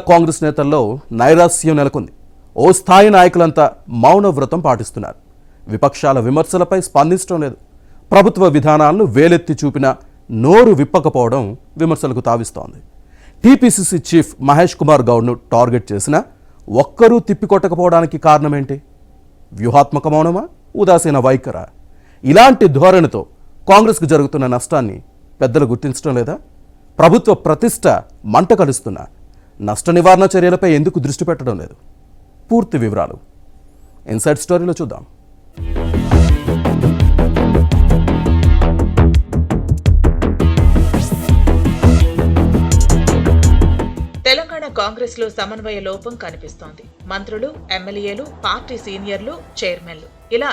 కాంగ్రెస్ నేతల్లో నైరాస్యం నెలకొంది. ఓ స్థాయి నాయకులంతా మౌన వ్రతం పాటిస్తున్నారు. విపక్షాల విమర్శలపై స్పందించడం లేదు. ప్రభుత్వ విధానాలను వేలెత్తి చూపినా నోరు విప్పకపోవడం విమర్శలకు తావిస్తోంది. టీపీసీసీ చీఫ్ మహేష్ కుమార్ గౌడ్ను టార్గెట్ చేసినా ఒక్కరూ తిప్పికొట్టకపోవడానికి కారణమేంటి? వ్యూహాత్మక మౌనమా, ఉదాసీన వైఖరా? ఇలాంటి ధోరణితో కాంగ్రెస్కు జరుగుతున్న నష్టాన్ని పెద్దలు గుర్తించడం లేదా? ప్రభుత్వ ప్రతిష్ట మంట కలుస్తున్నా నష్ట నివారణ చర్యలపై ఎందుకు దృష్టి పెట్టడం లేదు? పూర్తి వివరాలు ఇన్సైడ్ స్టోరీలో చూద్దాం. తెలంగాణ కాంగ్రెస్ లో సమన్వయ లోపం కనిపిస్తోంది. మంత్రులు, ఎమ్మెల్యేలు, పార్టీ సీనియర్లు, చైర్మన్లు ఇలా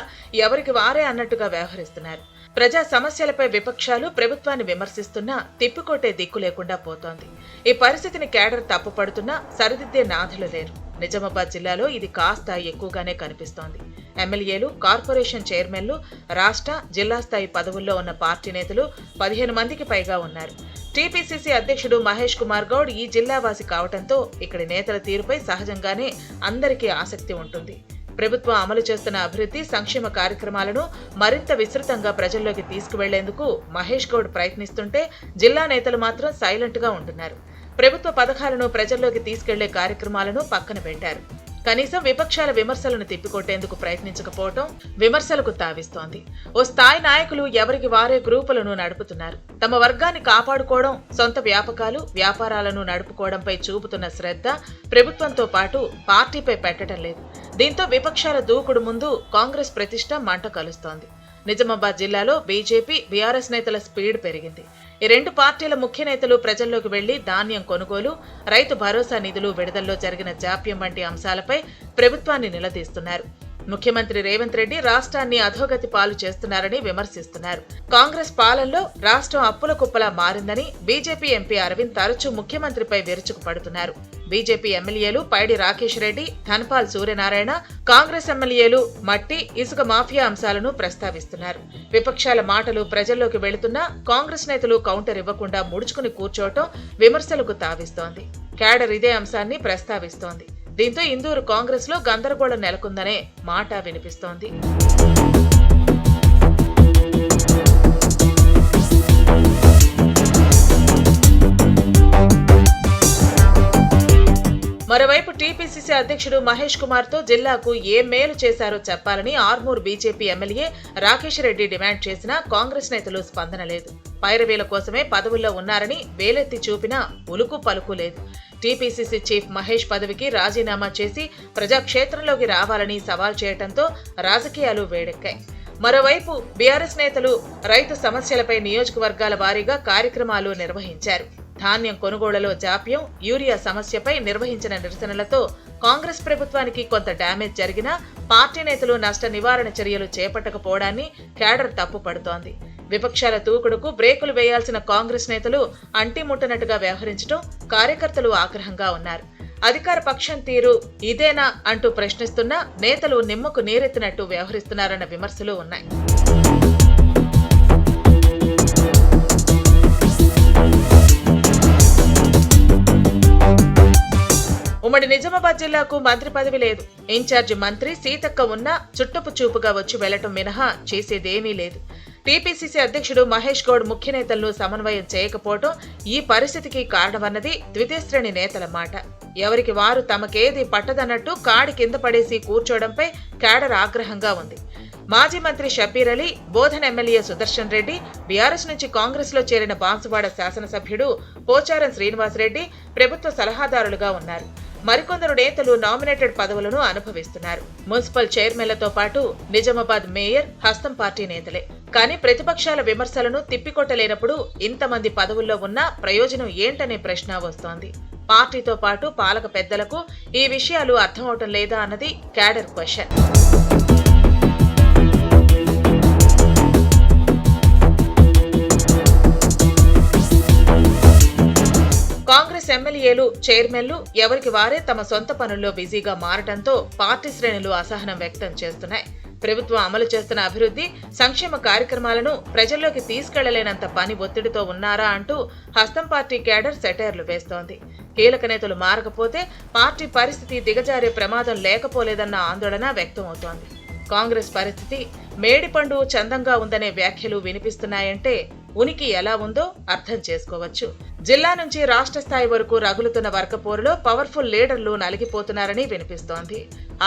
ఎవరికి వారే అన్నట్టుగా వ్యవహరిస్తున్నారు. ప్రజా సమస్యలపై విపక్షాలు ప్రభుత్వాన్ని విమర్శిస్తున్నా తిప్పికొట్టే దిక్కు లేకుండా పోతోంది. ఈ పరిస్థితిని కేడర్ తప్పుపడుతున్నా సరిదిద్దే నాథులు లేరు. నిజామాబాద్ జిల్లాలో ఇది కాస్త ఎక్కువగానే కనిపిస్తోంది. ఎమ్మెల్యేలు, కార్పొరేషన్ చైర్మన్లు, రాష్ట్ర, జిల్లా స్థాయి పదవుల్లో ఉన్న పార్టీ నేతలు 15 మందికి పైగా ఉన్నారు. టీపీసీసీ అధ్యక్షుడు మహేష్ కుమార్ గౌడ్ ఈ జిల్లావాసి కావడంతో ఇక్కడి నేతల తీరుపై సహజంగానే అందరికీ ఆసక్తి ఉంటుంది. ప్రభుత్వం అమలు చేస్తున్న అభివృద్ధి, సంక్షేమ కార్యక్రమాలను మరింత విస్తృతంగా ప్రజల్లోకి తీసుకువెళ్లేందుకు మహేష్ గౌడ్ ప్రయత్నిస్తుంటే జిల్లా నేతలు మాత్రం సైలెంట్ గా ఉంటున్నారు. ప్రభుత్వ పథకాలను ప్రజల్లోకి తీసుకెళ్లే కార్యక్రమాలను పక్కన పెట్టారు. కనీసం విపక్షాల విమర్శలను తిప్పికొట్టేందుకు ప్రయత్నించకపోవడం విమర్శలకు తావిస్తోంది. ఓ స్థాయి నాయకులు ఎవరికి వారే గ్రూపులను నడుపుతున్నారు. తమ వర్గాన్ని కాపాడుకోవడం, సొంత వ్యాపకాలు, వ్యాపారాలను నడుపుకోవడంపై చూపుతున్న శ్రద్ధ ప్రభుత్వంతో పాటు పార్టీపై పెట్టడం లేదు. దీంతో విపక్షాల దూకుడు ముందు కాంగ్రెస్ ప్రతిష్ట మంట కలుస్తోంది. నిజామాబాద్ జిల్లాలో బీజేపీ, బీఆర్ఎస్ నేతల స్పీడ్ పెరిగింది. ఈ రెండు పార్టీల ముఖ్య నేతలు ప్రజల్లోకి వెళ్లి ధాన్యం కొనుగోలు, రైతు భరోసా నిధులు విడుదలలో జరిగిన జాప్యం వంటి అంశాలపై ప్రభుత్వాన్ని నిలదీస్తున్నారు. ముఖ్యమంత్రి రేవంత్ రెడ్డి రాష్ట్రాన్ని అధోగతి పాలు చేస్తున్నారని విమర్శిస్తున్నారు. కాంగ్రెస్ పాలనలో రాష్ట్రం అప్పుల కుప్పలా మారిందని బీజేపీ ఎంపీ అరవింద్ తరచూ ముఖ్యమంత్రిపై విరుచుకుపడుతున్నారు. బీజేపీ ఎమ్మెల్యేలు పైడి రాకేష్ రెడ్డి, ధన్పాల్ సూర్యనారాయణ, కాంగ్రెస్ ఎమ్మెల్యేలు మట్టి, ఇసుక మాఫియా అంశాలను ప్రస్తావిస్తున్నారు. విపక్షాల మాటలు ప్రజల్లోకి వెళుతున్నా కాంగ్రెస్ నేతలు కౌంటర్ ఇవ్వకుండా ముడుచుకుని కూర్చోవటం విమర్శలకు తావిస్తోంది. కేడర్ ఇదే అంశాన్ని ప్రస్తావిస్తోంది. దీంతో ఇందూరు కాంగ్రెస్ లో గందరగోళం నెలకొందనే మాట వినిపిస్తోంది. మరోవైపు టీపీసీసీ అధ్యక్షుడు మహేష్ కుమార్ తో జిల్లాకు ఏ మేలు చేశారో చెప్పాలని Armoor BJP MLA Rakesh Reddy demand చేసినా కాంగ్రెస్ నేతలు స్పందన లేదు. పైరవీల కోసమే పదవుల్లో ఉన్నారని వేలెత్తి చూపినా ఉలుకు పలుకు లేదు. టీపీసీసీ చీఫ్ మహేష్ పదవికి రాజీనామా చేసి ప్రజాక్షేత్రంలోకి రావాలని సవాల్ చేయడంతో రాజకీయాలు వేడెక్కాయి. మరోవైపు బీఆర్ఎస్ నేతలు రైతు సమస్యలపై నియోజకవర్గాల వారీగా కార్యక్రమాలు నిర్వహించారు. ధాన్యం కొనుగోళ్లలో జాప్యం, యూరియా సమస్యపై నిర్వహించిన నిరసనలతో కాంగ్రెస్ ప్రభుత్వానికి కొంత డ్యామేజ్ జరిగినా పార్టీ నేతలు నష్ట నివారణ చర్యలు చేపట్టకపోవడాన్ని కేడర్ తప్పుపడుతోంది. విపక్షాల దూకుడుకు బ్రేకులు వేయాల్సిన కాంగ్రెస్ నేతలు అంటిముట్టనట్టుగా వ్యవహరించడం కార్యకర్తలు ఆగ్రహంగా ఉన్నారు. అధికార పక్షం తీరు ఇదేనా అంటూ ప్రశ్నిస్తున్నా నేతలు నిమ్మకు నీరెత్తినట్టు వ్యవహరిస్తున్నారన్న విమర్శలు ఉన్నాయి. ఉమ్మడి నిజామాబాద్ జిల్లాకు మంత్రి పదవి లేదు. ఇన్ఛార్జి మంత్రి సీతక్క ఉన్నా చుట్టపు చూపుగా వచ్చి వెళ్లటం మినహా చేసేదేమీ లేదు. టీపీసీసీ అధ్యక్షుడు మహేష్ గౌడ్ ముఖ్య నేతలను సమన్వయం చేయకపోవడం ఈ పరిస్థితికి కారణమన్నది ద్వితీయ శ్రేణి నేతల మాట. ఎవరికి వారు తమకేది పట్టదన్నట్టు కాడి కింద పడేసి కూర్చోవడంపై కేడర్ ఆగ్రహంగా ఉంది. మాజీ మంత్రి షబ్బీర్ అలీ, బోధన్ ఎమ్మెల్యే సుదర్శన్ రెడ్డి, బీఆర్ఎస్ నుంచి కాంగ్రెస్ లో చేరిన బాన్సువాడ శాసనసభ్యుడు పోచారం శ్రీనివాసరెడ్డి ప్రభుత్వ సలహాదారులుగా ఉన్నారు. మరికొందరు నేతలు నామినేటెడ్ పదవులను అనుభవిస్తున్నారు. మున్సిపల్ చైర్మన్లతో పాటు నిజామాబాద్ మేయర్ హస్తం పార్టీ నేతలే. కానీ ప్రతిపక్షాల విమర్శలను తిప్పికొట్టలేనప్పుడు ఇంతమంది పదవుల్లో ఉన్నా ప్రయోజనం ఏంటనే ప్రశ్న వస్తోంది. పార్టీతో పాటు పాలక పెద్దలకు ఈ విషయాలు అర్థమవటం లేదా అన్నది కేడర్ క్వశ్చన్. కాంగ్రెస్ ఎమ్మెల్యేలు, చైర్మన్లు ఎవరికి వారే తమ సొంత పనుల్లో బిజీగా మారటంతో పార్టీ శ్రేణులు అసహనం వ్యక్తం చేస్తున్నాయి. ప్రభుత్వం అమలు చేస్తున్న అభివృద్ధి సంక్షేమ కార్యక్రమాలను ప్రజల్లోకి తీసుకెళ్లలేనంత పని ఒత్తిడితో ఉన్నారా అంటూ హస్తం పార్టీ కేడర్ సెటైర్లు వేస్తోంది. కీలక నేతలు మారకపోతే పార్టీ పరిస్థితి దిగజారే ప్రమాదం లేకపోలేదన్న ఆందోళన వ్యక్తమవుతోంది. కాంగ్రెస్ పరిస్థితి మేడిపండు చందంగా ఉందనే వ్యాఖ్యలు వినిపిస్తున్నాయంటే ఉనికి ఎలా ఉందో అర్థం చేసుకోవచ్చు. జిల్లా నుంచి రాష్ట్ర స్థాయి వరకు రగులుతున్న వర్గపోరులో పవర్ఫుల్ లీడర్లు నలిగిపోతున్నారని వినిపిస్తోంది.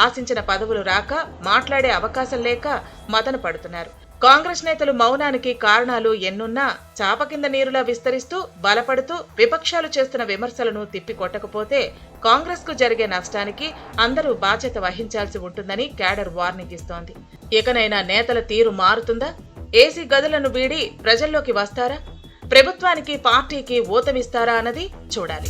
ఆశించిన పదవులు రాక, మాట్లాడే అవకాశం లేక మదన పడుతున్నారు. కాంగ్రెస్ నేతలు మౌనానికి కారణాలు ఎన్నున్నా చాప కింద నీరులా విస్తరిస్తూ బలపడుతూ విపక్షాలు చేస్తున్న విమర్శలను తిప్పికొట్టకపోతే కాంగ్రెస్ కు జరిగే నష్టానికి అందరూ బాధ్యత వహించాల్సి ఉంటుందని క్యాడర్ వార్నింగ్ ఇస్తోంది. ఇకనైనా నేతల తీరు మారుతుందా? ఏసీ గదులను వీడి ప్రజల్లోకి వస్తారా? ప్రభుత్వానికి, పార్టీకి ఊతమిస్తారా అన్నది చూడాలి.